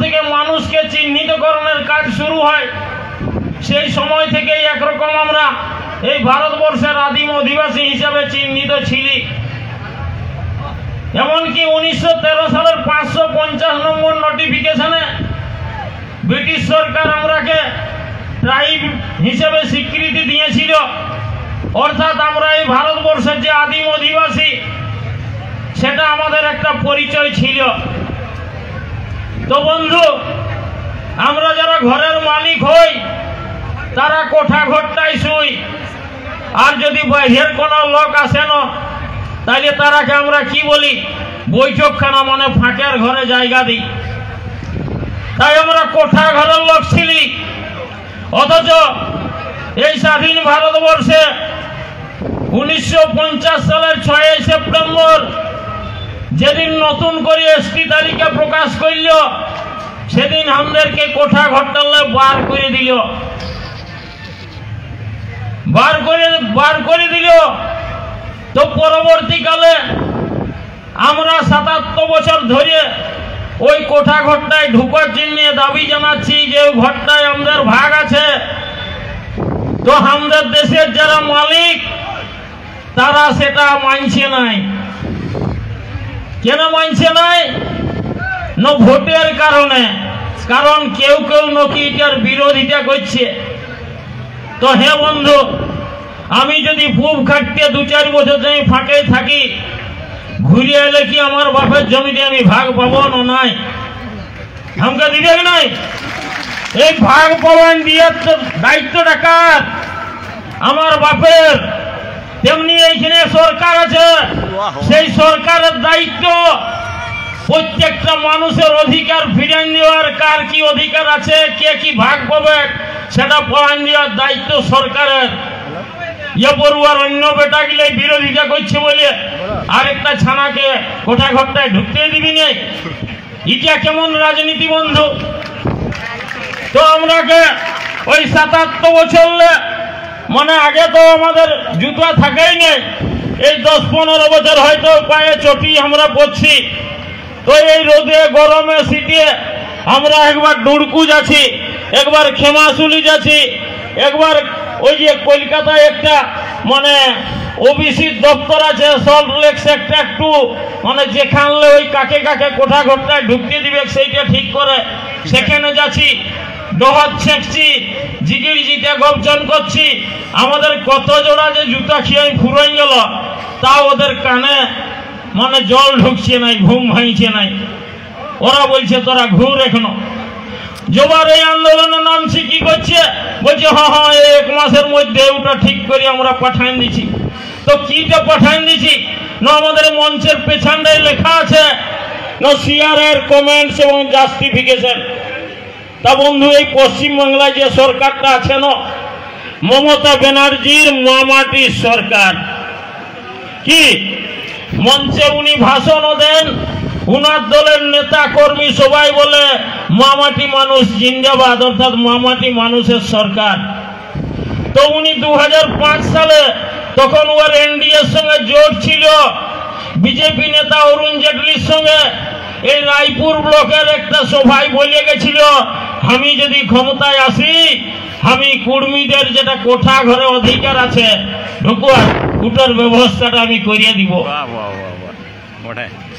থেকে মানুষকে চিহ্নিতকরণের কাজ শুরু হয়, সেই সময় থেকেই একরকম আমরা এই ভারতবর্ষের আদিম অধিবাসী হিসাবে চিহ্নিত ছিলি। এমনকি 1913 সালের 550 নম্বর নোটিফিকেশনে ব্রিটিশ সরকার আমরাকে ট্রাইব হিসেবে স্বীকৃতি দিয়েছিল, অর্থাৎ আমরা এই ভারতবর্ষের যে আদিম অধিবাসী সেটা আমাদের একটা পরিচয় ছিল। তো বন্ধু, আমরা যারা ঘরের মালিক হই তারা কোঠা ঘরটাই শুই, আর যদি বাইরের কোনো লোক আসে না তাইলে তারাকে আমরা কি বলি, বৈঠকখানা মানে ফাঁকের ঘরে জায়গা দিই। তাই আমরা কোঠা ঘরের লোক ছিলি। অথচ এই স্বাধীন ভারতবর্ষে 1950 সালের 6 সেপ্টেম্বর যেদিন নতুন করে এসটি তালিকা প্রকাশ করল, সেদিন আমাদেরকে কোঠা ঘরটালে বার করে দিল। তো পরবর্তীকালে আমরা 77 বছর ধরে ওই কোঠা ঘরটায় ঢুকার জন্য দাবি জানাচ্ছি যে ঘরটায় আমাদের ভাগ আছে। তো আমাদের দেশের যারা মালিক তারা সেটা মানছে নাই। কেন মানছে নাই? না ভোটের কারণে, কারণ কেউ কেউ নাকি এটার বিরোধিতা করছে। তো হে বন্ধু, আমি যদি খুব খাটতে 2-4 বছর ধরে ফাঁকে থাকি, ঘুরে এলে কি আমার বাপের জমিতে আমি ভাগ পাবো না? নাই, আমাকে দিবে নাই। এই ভাগ পাবেন দিয়ে দায়িত্বটা কার? আমার বাপের। তেমনি এইখানে সরকার আছে, সেই সরকারের দায়িত্ব প্রত্যেকটা মানুষের অধিকার ফিরিয়ে দেওয়ার। কার কি অধিকার আছে, কে কি ভাগ পাবে, সেটা ফিরিয়ে দেওয়ার দায়িত্ব সরকারের। ইয়ে পড়ুয়ার অন্য বেটা গিলে বিরোধিতা করছে বলে আরেকটা ছানাকে কোঠা ঘরটায় ঢুকতে দিবি নেই। এটা কেমন রাজনীতি বন্ধু? তো আমরাকে ওই 77 বছর মানে আগে তো আমাদের জুতা থাকেই নেই, এই 10-15 বছর হয়তো পায়ে চটি আমরা পড়ছি। তো এই রোদে গরমে শীতে আমরা একবার ডুড়কু যাচ্ছি, একবার খেমাশুলি যাচ্ছি, একবার ওই যে কলকাতায় একটা মানে ওবিসি দপ্তর আছে সল্ট লেক সেক্টর 2, মানে যেখানে ওই কাকে কাকে কোঠা ঘরটায় ঢুকতে দিবে সেইটা ঠিক করে সেখানে যাচ্ছি, ডহর ছেঁকছি, জিগির জিতে গবচন করছি। আমাদের কত জোড়া যে জুতা খেয়ে ফুরাই গেল, তা ওদের কানে মানে জল ঢুকছে নাই, ঘুম ভাঙছে নাই। ওরা বলছে তোরা ঘুর এখনো। জবার এই আন্দোলনের নামছি কি করছে, বলছে হ্যাঁ 1 মাসের মধ্যে ওটা ঠিক করে আমরা পাঠান দিছি। তো কিটা পাঠান দিছি না, আমাদের মঞ্চের পেছনটায় লেখা আছে না সিআরএর কমেন্টস এবং জাস্টিফিকেশন। তা বন্ধু, এই পশ্চিমবাংলায় যে সরকারটা আছে না, মমতা ব্যানার্জির মামাটির সরকার, কি মঞ্চে উনি ভাষণও দেন, উনার দলের নেতা কর্মী সবাই বলে মামাটি মানুষ জিন্দাবাদ, অর্থাৎ মামাটি মানুষের সরকার। তো উনি 2005 সালে, তখন ওর এনডিএর সঙ্গে জোট ছিল বিজেপি নেতা অরুণ জেটলির সঙ্গে, এই রায়পুর ব্লকের একটা সভায় বলে গেছিল আমি যদি ক্ষমতায় আসি, আমি কুর্মীদের যেটা কোঠা ঘরে অধিকার আছে ঢুকুয়ার ওটার ব্যবস্থাটা আমি করিয়ে দিব।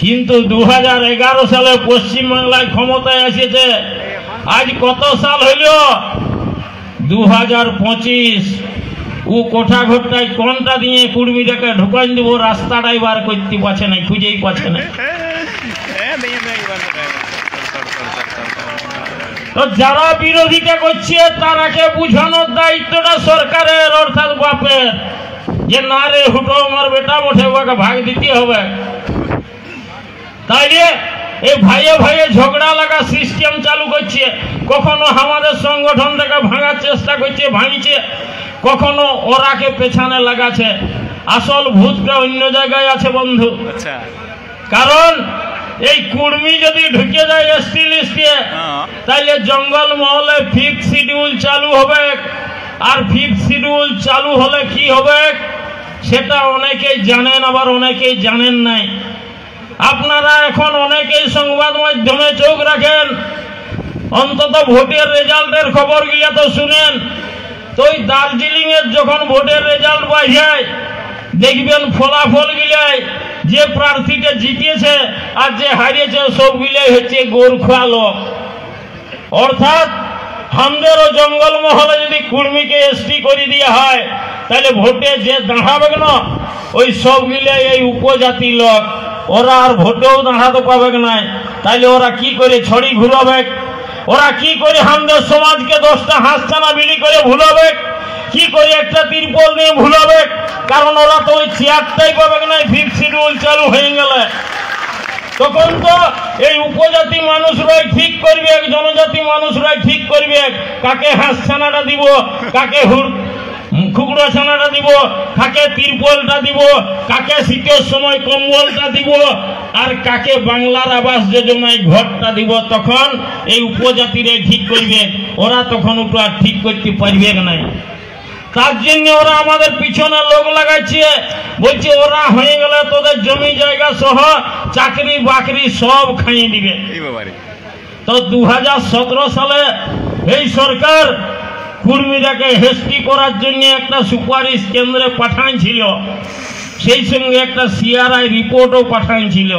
কিন্তু 2011 সালে পশ্চিমবাংলায় ক্ষমতায় এসেছে, আজ কত সাল হইল? 2025। ও কোঠা ঘরটায় কোনটা দিয়ে কুর্মীদেরকে ঢুকাই দিব, রাস্তাটাই বার করতে পারছে না, খুঁজেই পাচ্ছে না। তো যারা বিরোধিতা করছে তারাকে বুঝানোর দায়িত্বটা সরকারের, অর্থাৎ বাপের, যে না রে হুটো আমার বেটা বটে, ওকে ভাগ দিতে হবে। তাইলে এই ভাইয়ে ভাইয়ে ঝগড়া লাগা সিস্টেম চালু করছে। কখনো আমাদের সংগঠনটাকে ভাঙার চেষ্টা করছে, ভাঙছে, কখনো ওরাকে পেছনে লাগাচ্ছে। আসল ভূতটা অন্য জায়গায় আছে বন্ধু। কারণ এই কুর্মী যদি ঢুকে যায় এসটি লিস্টে, তাইলে জঙ্গল মহলে 5th শিডিউল চালু হবে। আর 5th শিডিউল চালু হলে কি হবে সেটা অনেকেই জানেন, আবার অনেকেই জানেন নাই। আপনারা এখন অনেকেই সংবাদ মাধ্যমে চোখ রাখেন, অন্তত ভোটের রেজাল্টের খবর গিলা তো শুনেন। তো ওই দার্জিলিং এর যখন ভোটের রেজাল্ট পাওয়া যায়, দেখবেন ফলাফল গিলায় যে প্রার্থীটা জিতেছে আর যে হারিয়েছে সবগুলাই হচ্ছে গোর্খা লোক। অর্থাৎ আমাদেরও জঙ্গল মহলে যদি কুর্মীকে এসটি করে দেওয়া হয়, তাহলে ভোটে যে দাঁড়াবে না ওই সবগুলাই এই উপজাতি লোক, ওরা আর ভোটেও দাঁড়াতে পাবে না। তাইলে ওরা কি করে ছড়ি ঘুরাবে, ওরা কি করে আমাদের সমাজকে 10টা হাঁসছানা বিলি করে ভুলাবে, কি করে একটা তিরপল নিয়ে ভুলাবে? কারণ ওরা তো ওই চেয়ারটাই পাবে না 5th শিডিউল চালু হয়ে গেলে। তখন তো এই উপজাতি মানুষরাই ঠিক করবে, জনজাতি মানুষরাই ঠিক করবে কাকে হাঁসছানাটা দিব, কাকে খুকড়া ছানাটা দিব, কাকে তিরপলটা দিব, কাকে শীতের সময় কম্বলটা দিব, আর কাকে বাংলার আবাস যোজনায় ঘরটা দিব। তখন এই উপজাতিরা ঠিক করবে, ওরা তখন ওটা ঠিক করতে পারবে না। তার জন্য ওরা আমাদের পিছনে লোক লাগাচ্ছে, বলছে ওরা হয়ে গেলে তোদের জমি জায়গা সহ চাকরি বাকরি সব খাইয়ে দিবে। তো 2017 সালে এই সরকার কুর্মীরাকে হেস্টি করার জন্য একটা সুপারিশ কেন্দ্রে পাঠাইছিল, সেই সঙ্গে একটা সিআরআই রিপোর্টও পাঠাইছিল।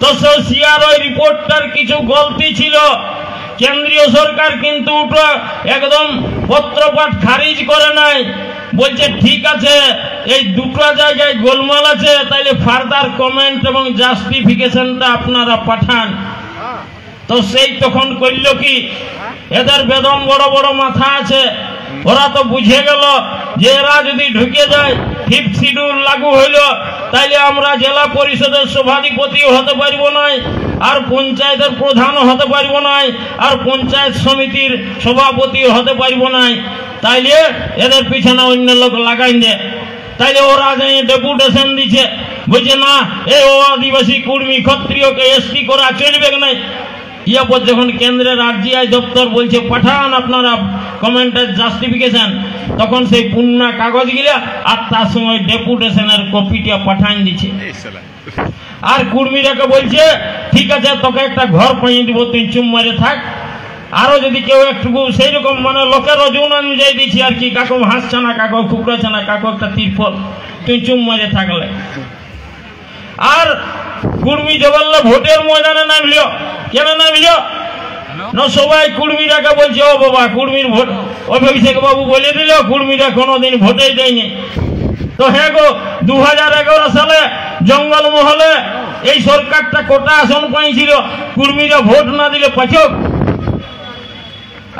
তো সেই সিআরআই রিপোর্টটার কিছু গলতি ছিল, কেন্দ্রীয় সরকার কিন্তু ওটা একদম পত্রপাঠ খারিজ করে নাই, বলছে ঠিক আছে এই দুটো জায়গায় গোলমাল আছে, তাইলে ফার্দার কমেন্ট এবং জাস্টিফিকেশনটা আপনারা পাঠান। তো সেই তখন করল কি, এদের বেদম বড় বড় মাথা আছে, ওরা তো বুঝে গেল যে এরা যদি ঢুকে যায় 5th শিডিউল লাগু হইল, তাইলে আমরা জেলা পরিষদের সভাধিপতিও হতে পারবো না, আর পঞ্চায়েতের প্রধানও হতে পারবো না, আর পঞ্চায়েত সমিতির সভাপতিও হতে পারবো না। তাইলে এদের পিছনে অন্য লোক লাগাই দে। তাইলে ওরা যাই ডেপুটেশন দিচ্ছে, বলছে না এই আদিবাসী কুর্মী ক্ষত্রিয়কে এসটি করা চলবে না। ইয়ারপর যখন কেন্দ্রের আরজিআই দপ্তর বলছে পাঠান আপনারা কমেন্টের জাস্টিফিকেশন, তখন সেই পূর্ণা কাগজ গিলা আর তার সঙ্গে ডেপুটেশনের কপিটা পাঠান দিচ্ছে। আর কুর্মীরাকে বলছে ঠিক আছে তোকে একটা ঘর পাইয়ে দিব, তুই চুম মারে থাক। আরো যদি কেউ একটু সেই রকম মানে লোকের ওজন অনুযায়ী দিচ্ছি আর কি, কাকু হাঁসছানা, কাকু কুকড়াছানা, কাকু একটা তিরপল, তুই চুম মারে থাকলে। আর কুর্মী যে বললো ভোটের ময়দানে নামলিও, কেন নামলিও না? সবাই কুর্মীরাকে বলছে ও বাবা কুর্মীর ভোট, অভিষেক বাবু বলে দিল কুর্মীরা কোনোদিন ভোটেই দেয়নি। তো হ্যাঁ গো, 2011 সালে জঙ্গল মহলে এই সরকারটা কোটা আসন পাইছিল, কুর্মীরা ভোট না দিলে পাচক।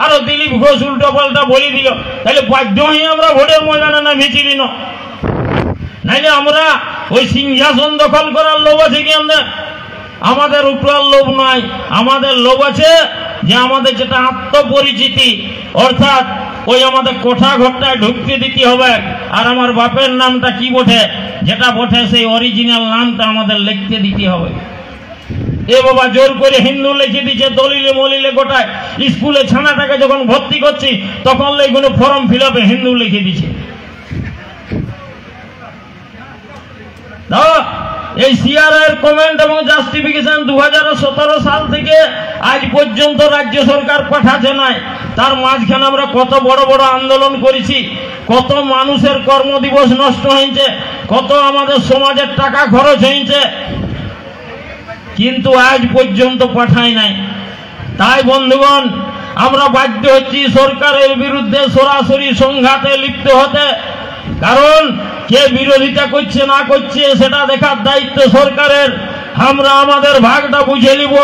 আরো দিলীপ ঘোষ উল্টো পাল্টা বলে দিল, তাহলে বাধ্য হয়ে আমরা ভোটের ময়দানে নামিয়েছিলি না। নাইলে আমরা ওই সিংহাসন দখল করার লোভ আছে কি আমাদের উপরার লোভ নয়, আমাদের লোভ আছে যে আমাদের যেটা আত্মপরিচিতি, অর্থাৎ ওই আমাদের কোঠা ঘরটায় ঢুকতে দিতে হবে, আর আমার বাপের নামটা কি বটে, যেটা বটে সেই অরিজিনাল নামটা আমাদের লিখতে দিতে হবে। এ বাবা জোর করে হিন্দু লিখে দিচ্ছে, দলিলে মলিলে গোটায়। স্কুলে ছানাটাকে যখন ভর্তি করছি তখন এইগুলো ফর্ম ফিল আপে হিন্দু লিখে দিচ্ছে। এই সিআরআই এর কমেন্ট এবং জাস্টিফিকেশন 2017 সাল থেকে আজ পর্যন্ত রাজ্য সরকার পাঠাচ্ছে নাই। তার মাঝখানে আমরা কত বড় বড় আন্দোলন করেছি, কত মানুষের কর্মদিবস নষ্ট হয়েছে, কত আমাদের সমাজের টাকা খরচ হয়েছে, কিন্তু আজ পর্যন্ত পাঠায় নাই। তাই বন্ধুগণ, আমরা বাধ্য হচ্ছি সরকারের বিরুদ্ধে সরাসরি সংঘাতে লিপ্ত হতে। কারণ কে বিরোধিতা করছে না করছে সেটা দেখার দায়িত্ব সরকারের। আমরা আমাদের ভাগটা বুঝে নিব।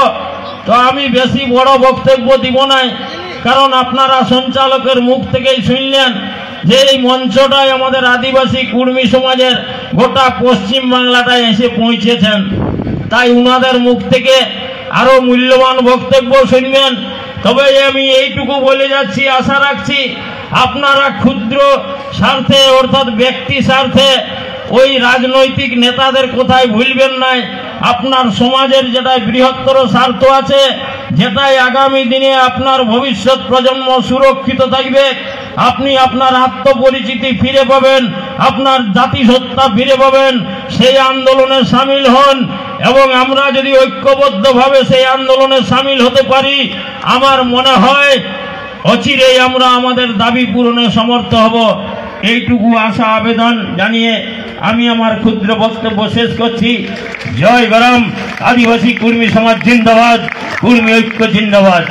তো আমি বেশি বড় বক্তব্য দিব না, কারণ আপনারা সঞ্চালকের মুখ থেকেই শুনলেন যে এই মঞ্চটাই আমাদের আদিবাসী কুর্মী সমাজের গোটা পশ্চিম বাংলাটায় এসে পৌঁছেছেন। তাই উনাদের মুখ থেকে আরো মূল্যবান বক্তব্য শুনবেন। তবে আমি এইটুকু বলে যাচ্ছি, আশা রাখছি আপনারা ক্ষুদ্র স্বার্থে অর্থাৎ ব্যক্তি স্বার্থে ওই রাজনৈতিক নেতাদের কোথায় ভুলবেন নাই। আপনার সমাজের যেটাই বৃহত্তর স্বার্থ আছে, যেটাই আগামী দিনে আপনার ভবিষ্যৎ প্রজন্ম সুরক্ষিত থাকবে, আপনি আপনার আত্মপরিচিতি ফিরে পাবেন, আপনার জাতিসত্তা ফিরে পাবেন, সেই আন্দোলনে সামিল হন। এবং আমরা যদি ঐক্যবদ্ধভাবে সেই আন্দোলনে সামিল হতে পারি, আমার মনে হয় অচিরেই আমরা আমাদের দাবি পূরণে সমর্থ হব। এইটুকু আশা আবেদন জানিয়ে আমি আমার ক্ষুদ্র বক্তব্য শেষ করছি। জয় গরম। আদিবাসী কুর্মী সমাজ জিন্দাবাদ, কুর্মী ঐক্য জিন্দাবাদ।